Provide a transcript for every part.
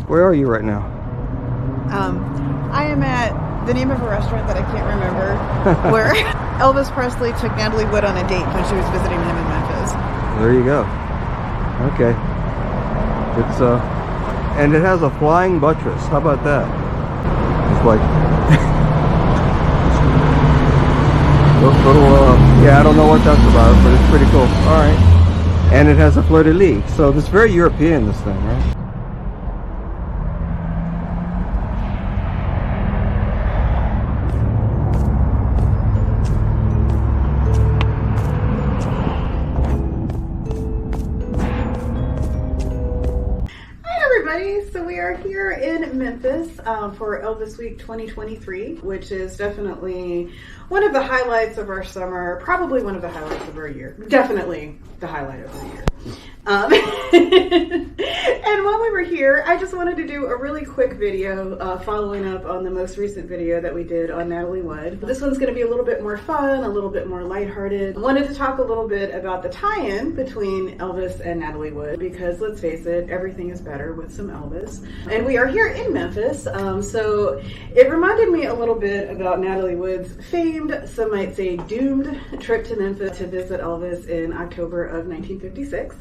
Where are you right now? I am at the name of a restaurant that I can't remember, where Elvis Presley took Natalie Wood on a date when she was visiting him in Memphis. There you go. Okay. It's and it has a flying buttress. How about that? It's like little yeah, I don't know what that's about, but it's pretty cool. All right. And it has a fleur-de-lis, so it's very European, this thing, right? So we are here in Memphis for Elvis Week 2023, which is definitely one of the highlights of our summer, probably one of the highlights of our year. Definitely the highlight of the year. And while we were here, I just wanted to do a really quick video following up on the most recent video that we did on Natalie Wood. This one's going to be a little bit more fun, a little bit more lighthearted. I wanted to talk a little bit about the tie-in between Elvis and Natalie Wood, because let's face it, everything is better with some Elvis. And we are here in Memphis, so it reminded me a little bit about Natalie Wood's famed, some might say doomed, trip to Memphis to visit Elvis in October of 1956.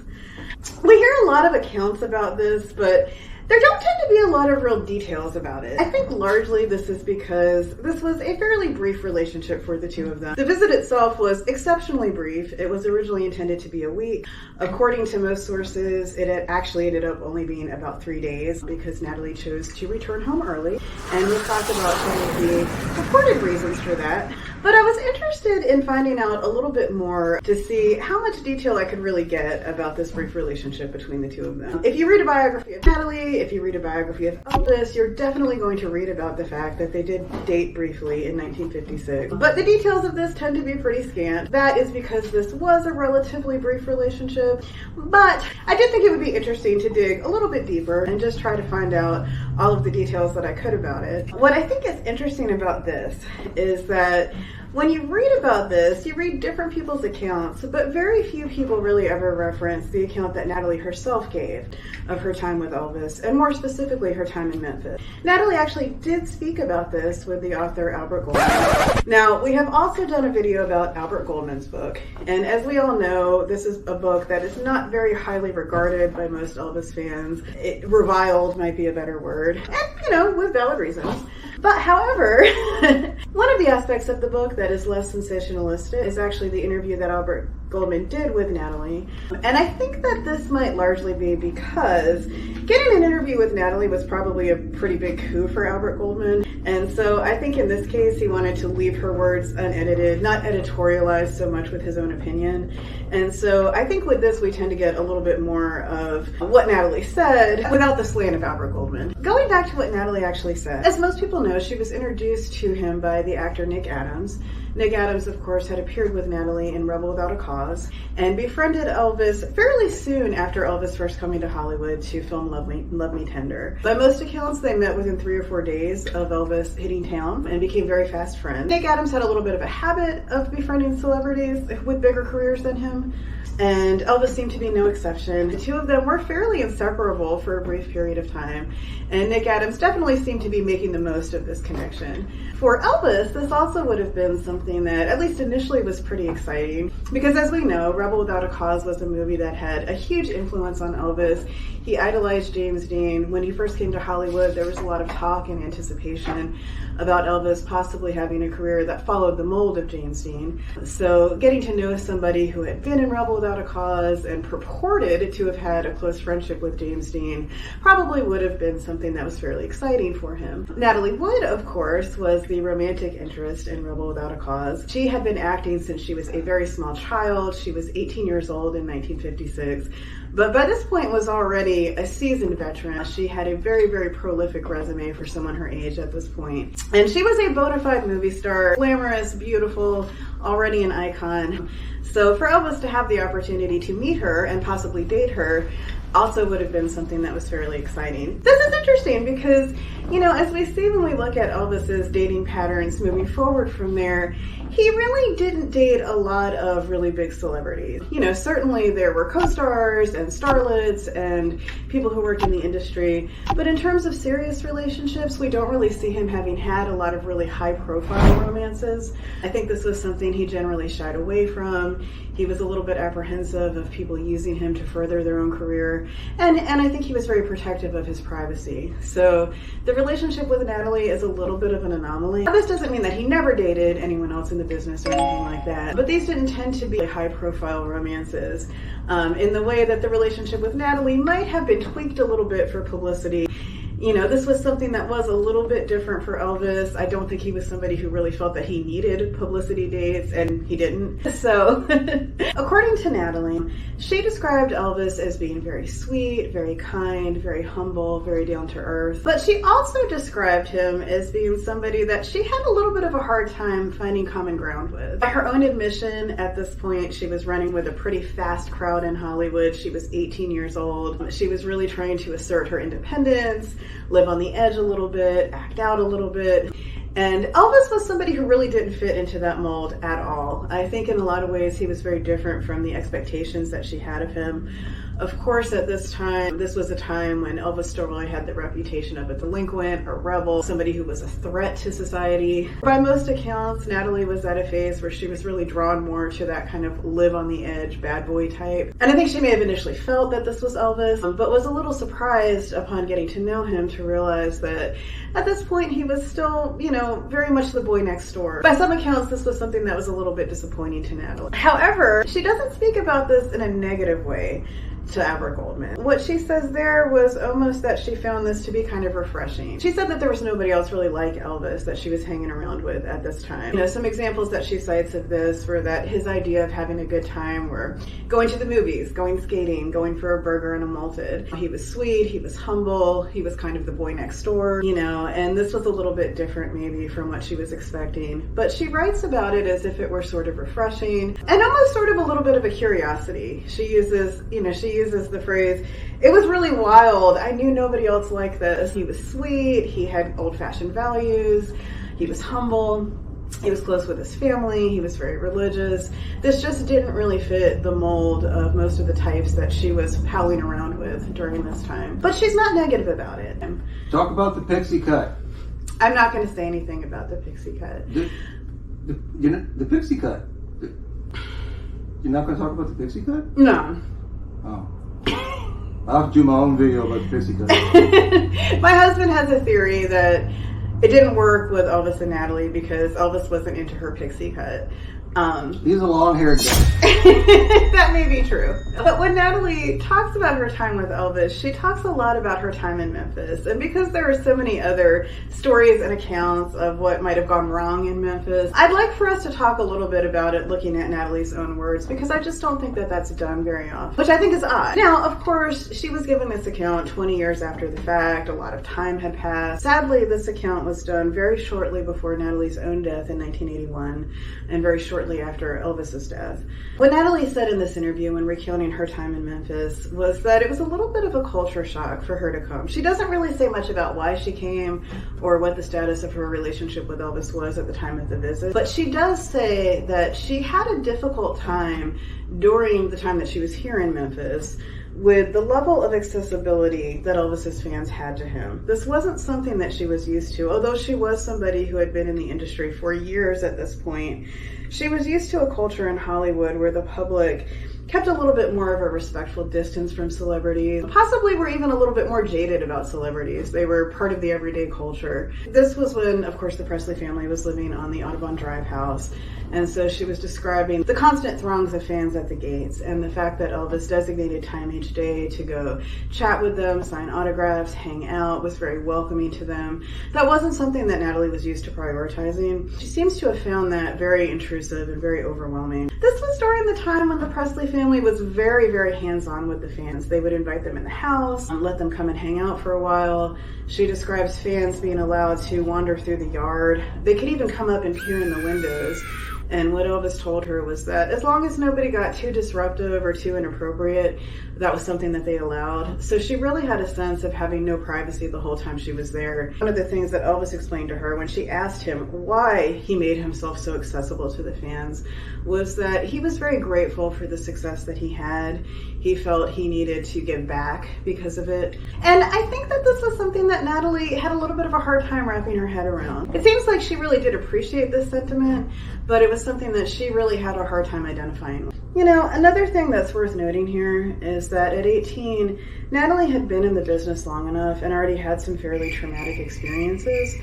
We hear a lot of accounts about this, but there don't tend to be a lot of real details about it. I think largely this is because this was a fairly brief relationship for the two of them. The visit itself was exceptionally brief. It was originally intended to be a week. According to most sources, it actually ended up only being about 3 days because Natalie chose to return home early. And we'll talk about some of the purported reasons for that. But I was interested in finding out a little bit more to see how much detail I could really get about this brief relationship between the two of them. If you read a biography of Natalie, if you read a biography of Elvis, you're definitely going to read about the fact that they did date briefly in 1956. But the details of this tend to be pretty scant. That is because this was a relatively brief relationship. But I did think it would be interesting to dig a little bit deeper and just try to find out all of the details that I could about it. What I think is interesting about this is that when you read about this, you read different people's accounts, but very few people really ever reference the account that Natalie herself gave of her time with Elvis, and more specifically, her time in Memphis. Natalie actually did speak about this with the author Albert Goldman. Now, we have also done a video about Albert Goldman's book, and as we all know, this is a book that is not very highly regarded by most Elvis fans. Reviled might be a better word, and, with valid reasons. But however, one of the aspects of the book that is less sensationalistic is actually the interview that Albert Goldman did with Natalie. And I think that this might largely be because getting an interview with Natalie was probably a pretty big coup for Albert Goldman. And so I think in this case, he wanted to leave her words unedited, not editorialized so much with his own opinion. And so I think with this, we tend to get a little bit more of what Natalie said without the slant of Albert Goldman. Going back to what Natalie actually said, as most people know, she was introduced to him by the actor Nick Adams. Nick Adams, of course, had appeared with Natalie in Rebel Without a Cause and befriended Elvis fairly soon after Elvis first coming to Hollywood to film Love Me Tender. By most accounts, they met within 3 or 4 days of Elvis hitting town and became very fast friends. Nick Adams had a little bit of a habit of befriending celebrities with bigger careers than him, and Elvis seemed to be no exception. The two of them were fairly inseparable for a brief period of time, and Nick Adams definitely seemed to be making the most of this connection. For Elvis, this also would have been something that, at least initially, was pretty exciting, because as we know, Rebel Without a Cause was a movie that had a huge influence on Elvis. He idolized James Dean. When he first came to Hollywood, there was a lot of talk and anticipation about Elvis possibly having a career that followed the mold of James Dean. So getting to know somebody who had been in Rebel Without a Cause and purported to have had a close friendship with James Dean probably would have been something that was fairly exciting for him. Natalie Wood, of course, was the romantic interest in Rebel Without a Cause. She had been acting since she was a very small child. She was 18 years old in 1956. But by this point was already a seasoned veteran. She had a very, very prolific resume for someone her age at this point. And she was a bona fide movie star, glamorous, beautiful, already an icon. So for Elvis to have the opportunity to meet her and possibly date her also would have been something that was fairly exciting. This is interesting because, you know, as we see when we look at Elvis's dating patterns moving forward from there, he really didn't date a lot of really big celebrities. You know, certainly there were co-stars and starlets and people who worked in the industry, but in terms of serious relationships, we don't really see him having had a lot of really high-profile romances. I think this was something he generally shied away from. He was a little bit apprehensive of people using him to further their own career, and I think he was very protective of his privacy. So the relationship with Natalie is a little bit of an anomaly. Now, this doesn't mean that he never dated anyone else in the business or anything like that, but these didn't tend to be high-profile romances in the way that the relationship with Natalie might have been tweaked a little bit for publicity. You know, this was something that was a little bit different for Elvis. I don't think he was somebody who really felt that he needed publicity dates, and he didn't. So, according to Natalie, she described Elvis as being very sweet, very kind, very humble, very down to earth. But she also described him as being somebody that she had a little bit of a hard time finding common ground with. By her own admission, at this point, she was running with a pretty fast crowd in Hollywood. She was 18 years old. She was really trying to assert her independence, live on the edge a little bit, act out a little bit. And Elvis was somebody who really didn't fit into that mold at all. I think in a lot of ways he was very different from the expectations that she had of him. Of course, at this time, this was a time when Elvis still really had the reputation of a delinquent, a rebel, somebody who was a threat to society. By most accounts, Natalie was at a phase where she was really drawn more to that kind of live on the edge, bad boy type. And I think she may have initially felt that this was Elvis, but was a little surprised upon getting to know him to realize that at this point he was still, you know, very much the boy next door. By some accounts, this was something that was a little bit disappointing to Natalie. However, she doesn't speak about this in a negative way to Abra Goldman. What she says there was almost that she found this to be kind of refreshing. She said that there was nobody else really like Elvis that she was hanging around with at this time. You know, some examples that she cites of this were that his idea of having a good time were going to the movies, going skating, going for a burger and a malted. He was sweet, he was humble, he was kind of the boy next door, you know, and this was a little bit different maybe from what she was expecting. But she writes about it as if it were sort of refreshing and almost sort of a little bit of a curiosity. She uses the phrase, "It was really wild. I knew nobody else like this. He was sweet, he had old-fashioned values, he was humble, he was close with his family, he was very religious. This just didn't really fit the mold of most of the types that she was palling around with during this time." But she's not negative about it. Talk about the pixie cut. I'm not going to say anything about the pixie cut. The pixie cut. You're not going to talk about the pixie cut? No. Oh. I'll have to do my own video about the pixie cut. My husband has a theory that it didn't work with Elvis and Natalie because Elvis wasn't into her pixie cut. He's a long-haired guy. That may be true. But when Natalie talks about her time with Elvis, she talks a lot about her time in Memphis. And because there are so many other stories and accounts of what might have gone wrong in Memphis, I'd like for us to talk a little bit about it looking at Natalie's own words, because I just don't think that that's done very often, which I think is odd. Now, of course, she was given this account 20 years after the fact. A lot of time had passed. Sadly, this account was done very shortly before Natalie's own death in 1981, and very shortly after Elvis's death. What Natalie said in this interview when recounting her time in Memphis was that it was a little bit of a culture shock for her to come. She doesn't really say much about why she came or what the status of her relationship with Elvis was at the time of the visit, but she does say that she had a difficult time during the time that she was here in Memphis with the level of accessibility that Elvis's fans had to him. This wasn't something that she was used to, although she was somebody who had been in the industry for years at this point. She was used to a culture in Hollywood where the public kept a little bit more of a respectful distance from celebrities. Possibly were even a little bit more jaded about celebrities. They were part of the everyday culture. This was when, of course, the Presley family was living on the Audubon Drive house. And so she was describing the constant throngs of fans at the gates and the fact that Elvis designated time each day to go chat with them, sign autographs, hang out, was very welcoming to them. That wasn't something that Natalie was used to prioritizing. She seems to have found that very intrusive and very overwhelming. This was during the time when the Presley family was very, very hands-on with the fans. They would invite them in the house, let them come and hang out for a while. She describes fans being allowed to wander through the yard. They could even come up and peer in the windows. And what Elvis told her was that as long as nobody got too disruptive or too inappropriate, that was something that they allowed. So she really had a sense of having no privacy the whole time she was there. One of the things that Elvis explained to her when she asked him why he made himself so accessible to the fans was that he was very grateful for the success that he had. He felt he needed to give back because of it. And I think that this was something that Natalie had a little bit of a hard time wrapping her head around. It seems like she really did appreciate this sentiment, but it was something that she really had a hard time identifying. You know, another thing that's worth noting here is that at 18, Natalie had been in the business long enough and already had some fairly traumatic experiences.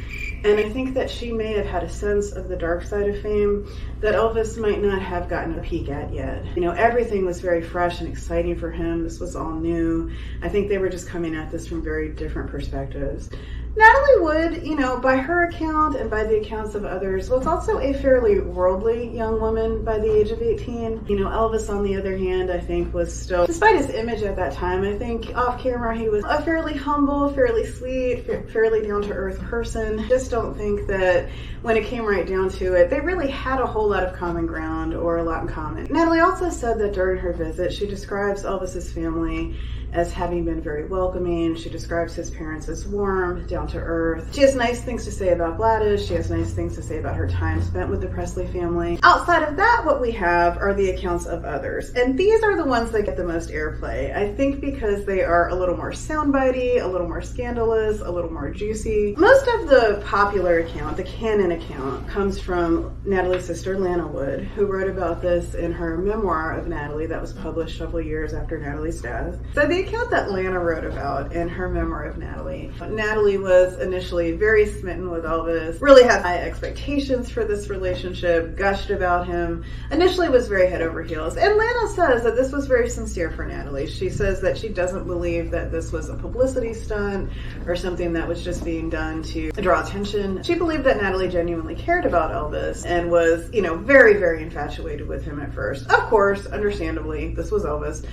And I think that she may have had a sense of the dark side of fame that Elvis might not have gotten a peek at yet. You know, everything was very fresh and exciting for him. This was all new. I think they were just coming at this from very different perspectives. Natalie Wood, you know, by her account and by the accounts of others, was also a fairly worldly young woman by the age of 18. You know, Elvis, on the other hand, I think was still, despite his image at that time, I think off camera he was a fairly humble, fairly sweet, fairly down-to-earth person. Just don't think that when it came right down to it, they really had a whole lot of common ground or a lot in common. Natalie also said that during her visit, she describes Elvis's family as having been very welcoming. She describes his parents as warm, down to earth. She has nice things to say about Gladys. She has nice things to say about her time spent with the Presley family. Outside of that, what we have are the accounts of others. And these are the ones that get the most airplay. I think because they are a little more soundbitey, a little more scandalous, a little more juicy. Most of the popular account, the canon account, comes from Natalie's sister, Lana Wood, who wrote about this in her memoir of Natalie that was published several years after Natalie's death. So the account that Lana wrote about in her memoir of Natalie. Natalie was initially very smitten with Elvis, really had high expectations for this relationship, gushed about him, initially was very head over heels. And Lana says that this was very sincere for Natalie. She says that she doesn't believe that this was a publicity stunt or something that was just being done to draw attention. She believed that Natalie genuinely cared about Elvis and was, you know, very, very infatuated with him at first. Of course, understandably, this was Elvis.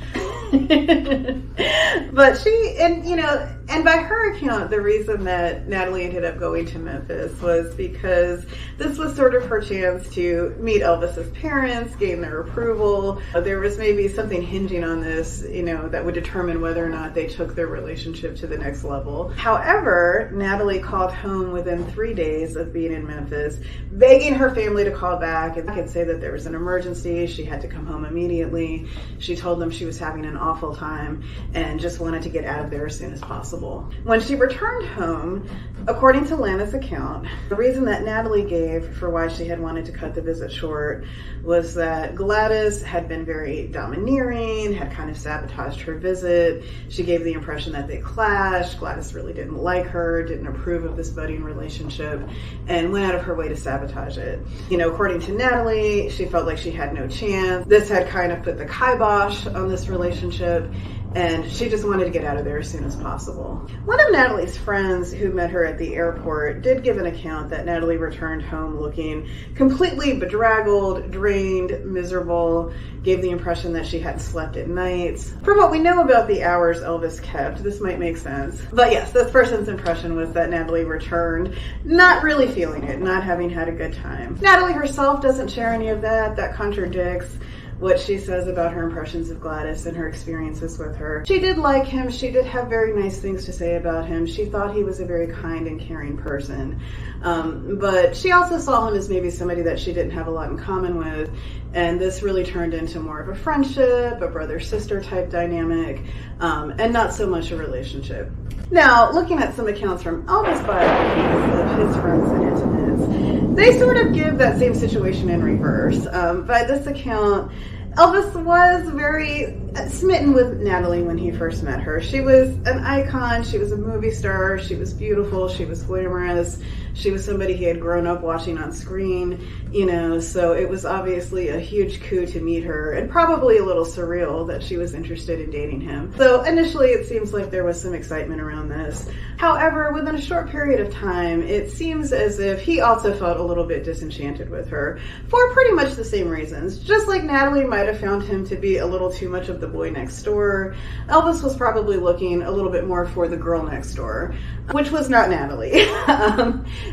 But she, and you know, and by her account, the reason that Natalie ended up going to Memphis was because this was sort of her chance to meet Elvis's parents, gain their approval. There was maybe something hinging on this, you know, that would determine whether or not they took their relationship to the next level. However, Natalie called home within 3 days of being in Memphis, begging her family to call back and say that there was an emergency. She had to come home immediately. She told them she was having an awful time and just wanted to get out of there as soon as possible. When she returned home, according to Lana's account, the reason that Natalie gave for why she had wanted to cut the visit short was that Gladys had been very domineering, had kind of sabotaged her visit. She gave the impression that they clashed. Gladys really didn't like her, didn't approve of this budding relationship, and went out of her way to sabotage it. You know, according to Natalie, she felt like she had no chance. This had kind of put the kibosh on this relationship, and she just wanted to get out of there as soon as possible. One of Natalie's friends who met her at the airport did give an account that Natalie returned home looking completely bedraggled, drained, miserable, gave the impression that she hadn't slept at nights. From what we know about the hours Elvis kept, this might make sense. But yes, this person's impression was that Natalie returned not really feeling it, not having had a good time. Natalie herself doesn't share any of that. That contradicts what she says about her impressions of Gladys and her experiences with her. She did like him. She did have very nice things to say about him. She thought he was a very kind and caring person. But she also saw him as maybe somebody that she didn't have a lot in common with. And this really turned into more of a friendship, a brother-sister type dynamic, and not so much a relationship. Now, looking at some accounts from Elvis' biographies of his friends and intimates, they sort of give that same situation in reverse. By this account, Elvis was very smitten with Natalie when he first met her. She was an icon, she was a movie star, she was beautiful, she was glamorous, she was somebody he had grown up watching on screen, you know, so it was obviously a huge coup to meet her, and probably a little surreal that she was interested in dating him. So initially it seems like there was some excitement around this. However, within a short period of time, it seems as if he also felt a little bit disenchanted with her for pretty much the same reasons. Just like Natalie might have found him to be a little too much of the boy next door. Elvis was probably looking a little bit more for the girl next door, which was not Natalie.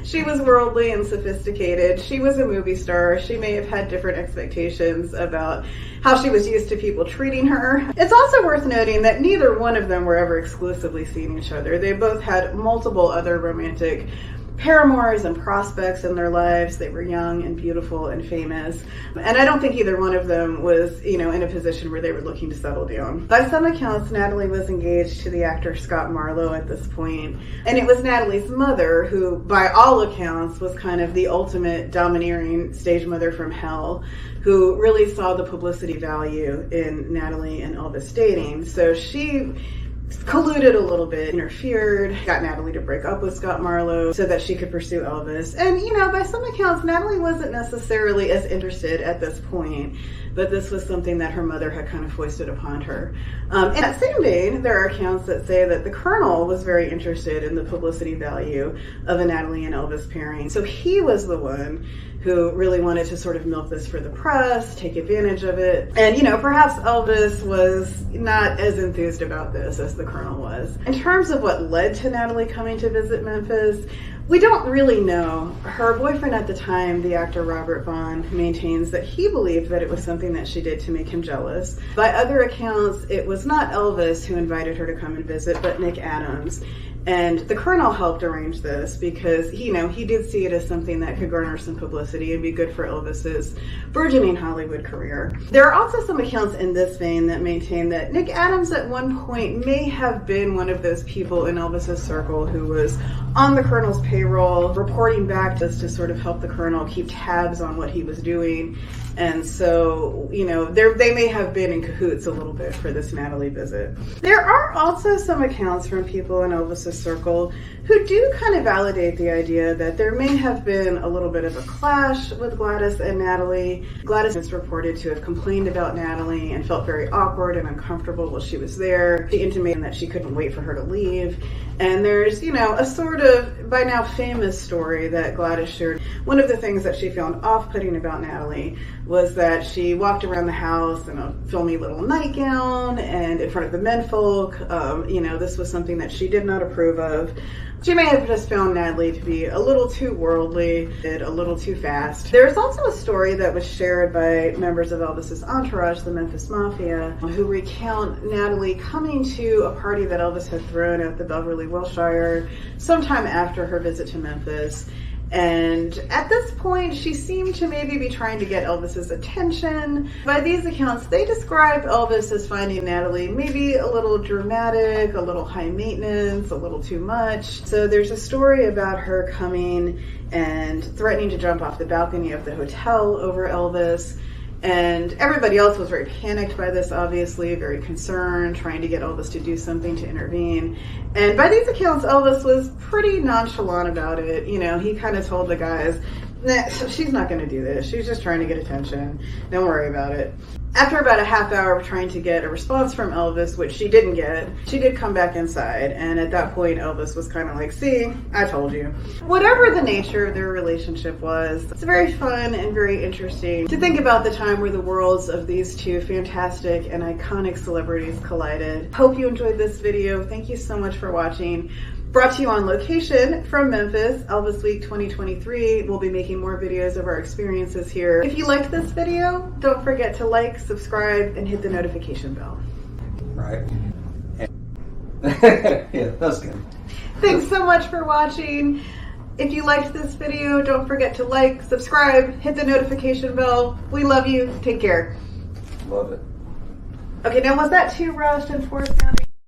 She was worldly and sophisticated. She was a movie star. She may have had different expectations about how she was used to people treating her. It's also worth noting that neither one of them were ever exclusively seeing each other. They both had multiple other romantic paramours and prospects in their lives. They were young and beautiful and famous. And I don't think either one of them was, in a position where they were looking to settle down. By some accounts, Natalie was engaged to the actor Scott Marlowe at this point. And it was Natalie's mother who, by all accounts, was kind of the ultimate domineering stage mother from hell, who really saw the publicity value in Natalie and Elvis dating. So she colluded a little bit, interfered, got Natalie to break up with Scott Marlowe so that she could pursue Elvis. And, by some accounts, Natalie wasn't necessarily as interested at this point, but this was something that her mother had kind of foisted upon her. In that same vein, there are accounts that say that the Colonel was very interested in the publicity value of a Natalie and Elvis pairing. So he was the one who really wanted to sort of milk this for the press, take advantage of it. And, perhaps Elvis was not as enthused about this as the Colonel was. In terms of what led to Natalie coming to visit Memphis, we don't really know. Her boyfriend at the time, the actor Robert Vaughn, maintains that he believed that it was something that she did to make him jealous. By other accounts, it was not Elvis who invited her to come and visit, but Nick Adams. And the Colonel helped arrange this because, he did see it as something that could garner some publicity and be good for Elvis's burgeoning Hollywood career. There are also some accounts in this vein that maintain that Nick Adams at one point may have been one of those people in Elvis's circle who was on the Colonel's payroll, reporting back just to sort of help the Colonel keep tabs on what he was doing. And so, they may have been in cahoots a little bit for this Natalie visit. There are also some accounts from people in Elvis's circle who do kind of validate the idea that there may have been a little bit of a clash with Gladys and Natalie. Gladys is reported to have complained about Natalie and felt very awkward and uncomfortable while she was there. She intimated that she couldn't wait for her to leave. And there's, a sort of, by now famous story that Gladys shared. One of the things that she found off-putting about Natalie was that she walked around the house in a filmy little nightgown and in front of the menfolk. This was something that she did not approve of. She may have just found Natalie to be a little too worldly, a little too fast. There's also a story that was shared by members of Elvis's entourage, the Memphis Mafia, who recount Natalie coming to a party that Elvis had thrown at the Beverly Wilshire sometime after her visit to Memphis. And at this point, she seemed to maybe be trying to get Elvis's attention. By these accounts, they describe Elvis as finding Natalie maybe a little dramatic, a little high maintenance, a little too much. So there's a story about her coming and threatening to jump off the balcony of the hotel over Elvis. And everybody else was very panicked by this, obviously, very concerned, trying to get Elvis to do something to intervene. And by these accounts, Elvis was pretty nonchalant about it. He kind of told the guys, nah, she's not going to do this. She's just trying to get attention. Don't worry about it. After about a half hour of trying to get a response from Elvis, which she didn't get, she did come back inside. And at that point, Elvis was kind of like, see, I told you. Whatever the nature of their relationship was, it's very fun and very interesting to think about the time where the worlds of these two fantastic and iconic celebrities collided. Hope you enjoyed this video. Thank you so much for watching. Brought to you on location from Memphis, Elvis Week 2023. We'll be making more videos of our experiences here. If you liked this video, don't forget to like, subscribe, and hit the notification bell. Right. Yeah, that's good. Thanks so much for watching. If you liked this video, don't forget to like, subscribe, hit the notification bell. We love you. Take care. Love it. Okay, now was that too rushed and forced sounding?